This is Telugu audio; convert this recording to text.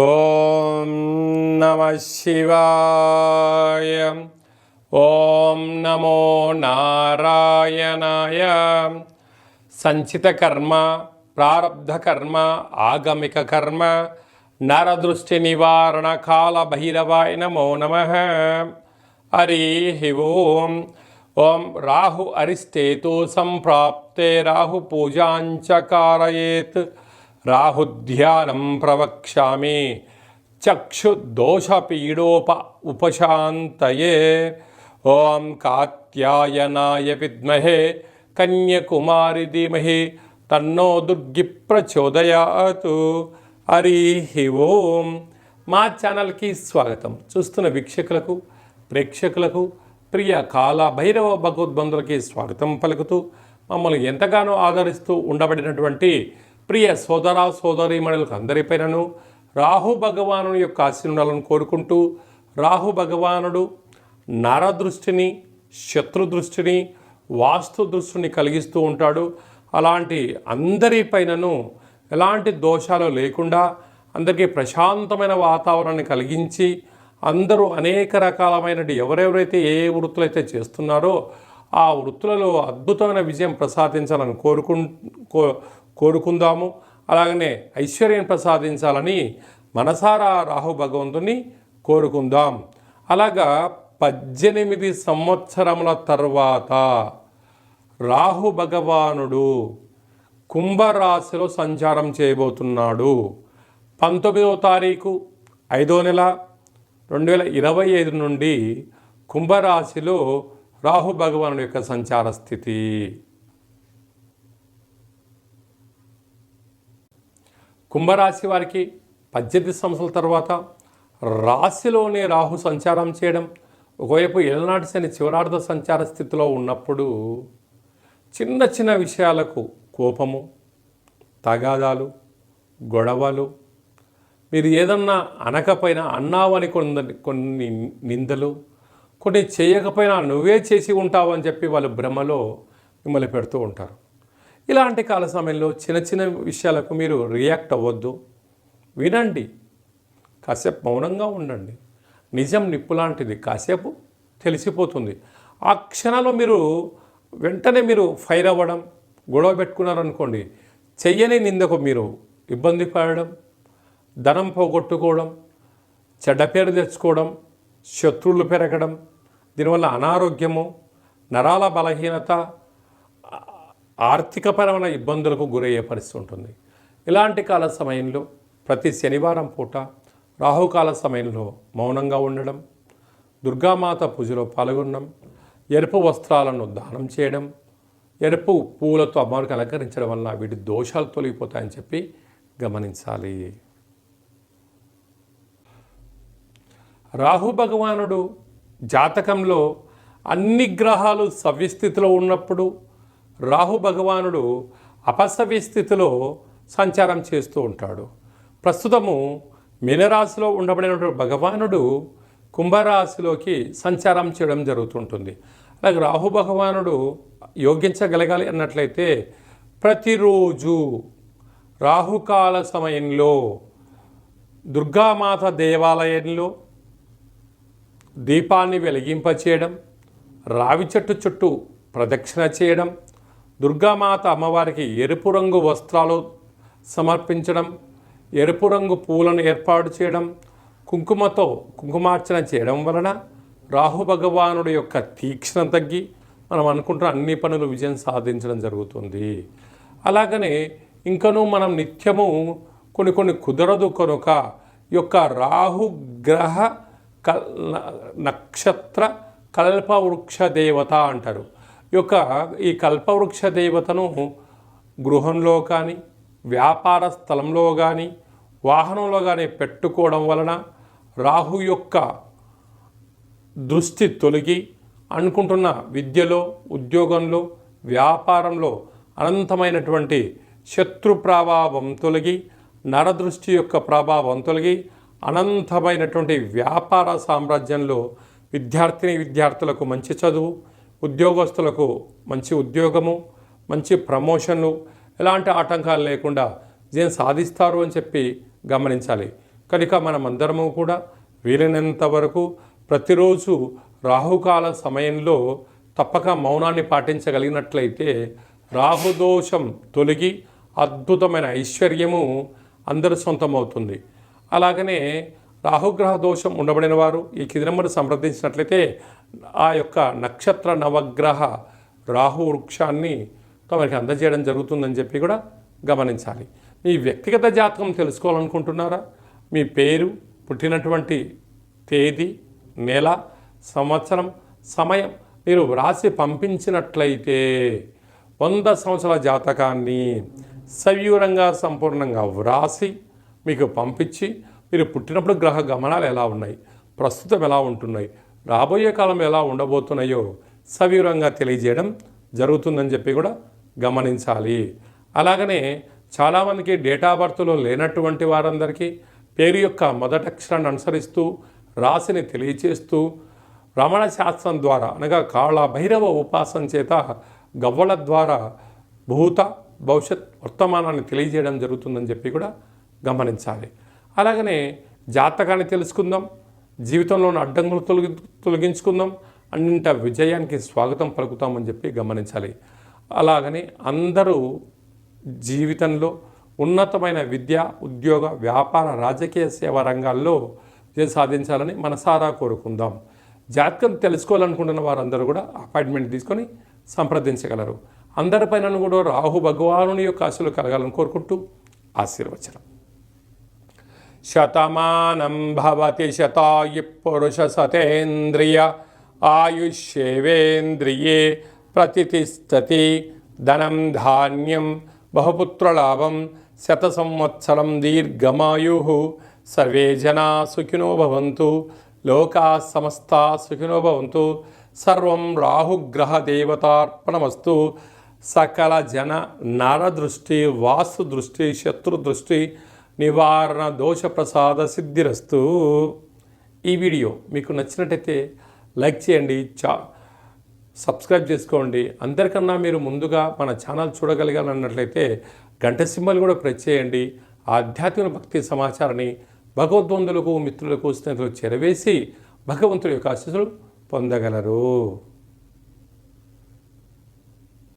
ఓం నమః శివాయ. ఓం నమో నారాయణాయ. సంచిత కర్మ, ప్రారబ్ధ కర్మ, ఆగమిక కర్మ, నరదృష్టి నివారణ కాల భైరవాయ నమో నమః. హరి ఓం. ఓం రాహు అరిష్టేతు సంప్రాప్తే రాహు పూజాంచ కారయేత్. రాహుధ్యానం ప్రవక్ష్యామి చక్షుదోషపీడోప ఉపశాంతయే. ఓం కాత్యాయనాయ విద్మహే కన్యకుమారి ధీమహి తన్నో దుర్గి ప్రచోదయాత్. హరి ఓం. మా ఛానల్కి స్వాగతం. చూస్తున్న వీక్షకులకు, ప్రేక్షకులకు, ప్రియ కాల భైరవ భగవద్బంధులకి స్వాగతం పలుకుతూ మమ్మల్ని ఎంతగానో ఆదరిస్తూ ఉండబడినటువంటి ప్రియ సోదర సోదరీమణులకు అందరిపైనను రాహు భగవాను యొక్క ఆశీర్వాదాలను కోరుకుంటూ, రాహు భగవానుడు నరదృష్టిని, శత్రుదృష్టిని, వాస్తు దృష్టిని కలిగిస్తూ ఉంటాడు. అలాంటి అందరిపైనను ఎలాంటి దోషాలు లేకుండా అందరికీ ప్రశాంతమైన వాతావరణాన్ని కలిగించి, అందరూ అనేక రకాలమైన ఎవరెవరైతే ఏ వృత్తులైతే చేస్తున్నారో ఆ వృత్తులలో అద్భుతమైన విజయం ప్రసాదించాలని కోరుకుందాము. అలాగనే ఐశ్వర్యం ప్రసాదించాలని మనసారా రాహు భగవంతుని కోరుకుందాం. అలాగా 18 సంవత్సరముల తర్వాత రాహు భగవానుడు కుంభరాశిలో సంచారం చేయబోతున్నాడు. 19వ తారీఖు 5వ నెల 2025 నుండి కుంభరాశిలో రాహు భగవానుడి యొక్క సంచార స్థితి. కుంభరాశి వారికి 18 సంవత్సరాల తర్వాత రాశిలోనే రాహు సంచారం చేయడం, ఒకవైపు ఏలనాటి శని చివరార్ధ సంచార స్థితిలో ఉన్నప్పుడు చిన్న చిన్న విషయాలకు కోపము, తగాదాలు, గొడవలు, మీరు ఏదన్నా అనకపోయినా అన్నావని కొన్ని నిందలు, కొన్ని చేయకపోయినా నువ్వే చేసి ఉంటావు అని చెప్పి వాళ్ళు భ్రమలో మిమ్మల్ని పెడుతూ ఉంటారు. ఇలాంటి కాల సమయంలో చిన్న చిన్న విషయాలకు మీరు రియాక్ట్ అవ్వద్దు. వినండి, కాసేపు మౌనంగా ఉండండి. నిజం నిప్పు లాంటిది, కాసేపు తెలిసిపోతుంది. ఆ క్షణాల్లో మీరు వెంటనే ఫైర్ అవ్వడం, గొడవ పెట్టుకున్నారనుకోండి, చెయ్యని నిందకు మీరు ఇబ్బంది పడడం, ధనం పోగొట్టుకోవడం, చెడ్డ పేరు తెచ్చుకోవడం, శత్రువులు పెరగడం, దీనివల్ల అనారోగ్యము, నరాల బలహీనత, ఆర్థికపరమైన ఇబ్బందులకు గురయ్యే పరిస్థితి ఉంటుంది. ఇలాంటి కాల సమయంలో ప్రతి శనివారం పూట రాహుకాల సమయంలో మౌనంగా ఉండడం, దుర్గామాత పూజలో పాల్గొనడం, ఎరుపు వస్త్రాలను దానం చేయడం, ఎరుపు పూలతో అమ్మవారికి అలంకరించడం వలన వీటి దోషాలు తొలగిపోతాయని చెప్పి గమనించాలి. రాహు భగవానుడు జాతకంలో అన్ని గ్రహాలు సవ్యస్థితిలో ఉన్నప్పుడు రాహు భగవానుడు అపసవ్య స్థితిలో సంచారం చేస్తూ ఉంటాడు. ప్రస్తుతము మీనరాశిలో ఉండబడినటువంటి భగవానుడు కుంభరాశిలోకి సంచారం చేయడం జరుగుతుంటుంది. అలాగే రాహు భగవానుడు యోగించగలగాలి అన్నట్లయితే ప్రతిరోజు రాహుకాల సమయంలో దుర్గామాత దేవాలయంలో దీపాన్ని వెలిగింపచేయడం, రావి చెట్టు చుట్టూ ప్రదక్షిణ చేయడం, దుర్గామాత అమ్మవారికి ఎరుపు రంగు వస్త్రాలు సమర్పించడం, ఎరుపు రంగు పూలను ఏర్పాటు చేయడం, కుంకుమతో కుంకుమార్చన చేయడం వలన రాహు భగవానుడి యొక్క తీక్షణ తగ్గి మనం అనుకుంటున్న అన్ని పనులు విజయం సాధించడం జరుగుతుంది. అలాగనే ఇంకనూ మనం నిత్యము కొన్ని కుదరదు కనుక యొక్క రాహుగ్రహ నక్షత్ర కల్పవృక్ష దేవత అంటారు. ఈ కల్పవృక్ష దేవతను గృహంలో కానీ, వ్యాపార స్థలంలో కానీ, వాహనంలో కానీ పెట్టుకోవడం వలన రాహు యొక్క దృష్టి తొలగి అనుకుంటున్న విద్యలో, ఉద్యోగంలో, వ్యాపారంలో అనంతమైనటువంటి శత్రు ప్రభావం తొలగి, నరదృష్టి యొక్క ప్రభావం తొలగి అనంతమైనటువంటి వ్యాపార సామ్రాజ్యంలో విద్యార్థులకు మంచి చదువు, ఉద్యోగస్తులకు మంచి ఉద్యోగము, మంచి ప్రమోషన్లు, ఎలాంటి ఆటంకాలు లేకుండా విజయం సాధిస్తారు అని చెప్పి గమనించాలి. కనుక మనమందరము కూడా వీలైనంత వరకు ప్రతిరోజు రాహుకాల సమయంలో తప్పక మౌనాన్ని పాటించగలిగినట్లయితే రాహుదోషం తొలగి అద్భుతమైన ఐశ్వర్యము అందరి సొంతమవుతుంది. అలాగనే రాహుగ్రహ దోషం ఉండబడిన వారు ఈ కింది నెంబర్ సంప్రదించినట్లయితే ఆ యొక్క నక్షత్ర నవగ్రహ రాహు వృక్షాన్ని తమకి అందజేయడం జరుగుతుందని చెప్పి కూడా గమనించాలి. మీ వ్యక్తిగత జాతకం తెలుసుకోవాలనుకుంటున్నారా? మీ పేరు, పుట్టినటువంటి తేదీ, నెల, సంవత్సరం, సమయం మీరు వ్రాసి పంపించినట్లయితే 100 సంవత్సరాల జాతకాన్ని సవివరంగా సంపూర్ణంగా వ్రాసి మీకు పంపించి మీరు పుట్టినప్పుడు గ్రహ గమనాలు ఎలా ఉన్నాయి, ప్రస్తుతం ఎలా ఉంటున్నాయి, రాబోయే కాలం ఎలా ఉండబోతున్నాయో సవివరంగా తెలియజేయడం జరుగుతుందని చెప్పి కూడా గమనించాలి. అలాగనే చాలామందికి డేటా బర్త్లో లేనటువంటి వారందరికీ పేరు యొక్క మొదటి అక్షరాన్ని అనుసరిస్తూ రాశిని తెలియచేస్తూ రమణ శాస్త్రం ద్వారా అనగా కాళ భైరవ ఉపాసన చేత గవ్వల ద్వారా భూత భవిష్యత్ వర్తమానాన్ని తెలియజేయడం జరుగుతుందని చెప్పి కూడా గమనించాలి. అలాగనే జాతకాన్ని తెలుసుకుందాం, జీవితంలో ఉన్న అడ్డంకులు తొలగించుకుందాం, అన్నింట విజయానికి స్వాగతం పలుకుతామని చెప్పి గమనించాలి. అలాగని అందరూ జీవితంలో ఉన్నతమైన విద్య, ఉద్యోగ, వ్యాపార, రాజకీయ సేవా రంగాల్లో విజయం సాధించాలని మనసారా కోరుకుందాం. జాతకం తెలుసుకోవాలనుకుంటున్న వారందరూ కూడా అపాయింట్మెంట్ తీసుకొని సంప్రదించగలరు. అందరిపైన కూడా రాహు భగవానుని యొక్క ఆశలు కలగాలని కోరుకుంటూ ఆశీర్వచనం. శతమానం భవతి శతాయు పురుష సతేంద్రియ ఆయుష్యేవేంద్రియే ప్రతిష్టతి ధనం ధాన్యం బహుపుత్రలాభం శత సంవత్సరం దీర్ఘమాయు సర్వే జనా సుఖినో భవంతు లోకా సమస్తా సుఖినో భవంతు సర్వం రాహుగ్రహ దేవతార్పణమస్తు సకల జన నరదృష్టి వాస్తు దృష్టి శత్రు దృష్టి నివారణ దోష ప్రసాద సిద్ధిరస్తు. ఈ వీడియో మీకు నచ్చినట్టయితే లైక్ చేయండి, సబ్స్క్రైబ్ చేసుకోండి. అందరికన్నా మీరు ముందుగా మన ఛానల్ చూడగలిగాలన్నట్లయితే గంట సింబల్ కూడా ప్రెస్ చేయండి. ఆధ్యాత్మిక భక్తి సమాచారాన్ని భగవద్బంధులకు, మిత్రులకు, స్నేహితులకు చేరవేసి భగవంతుడి యొక్క ఆశీస్సులు పొందగలరు.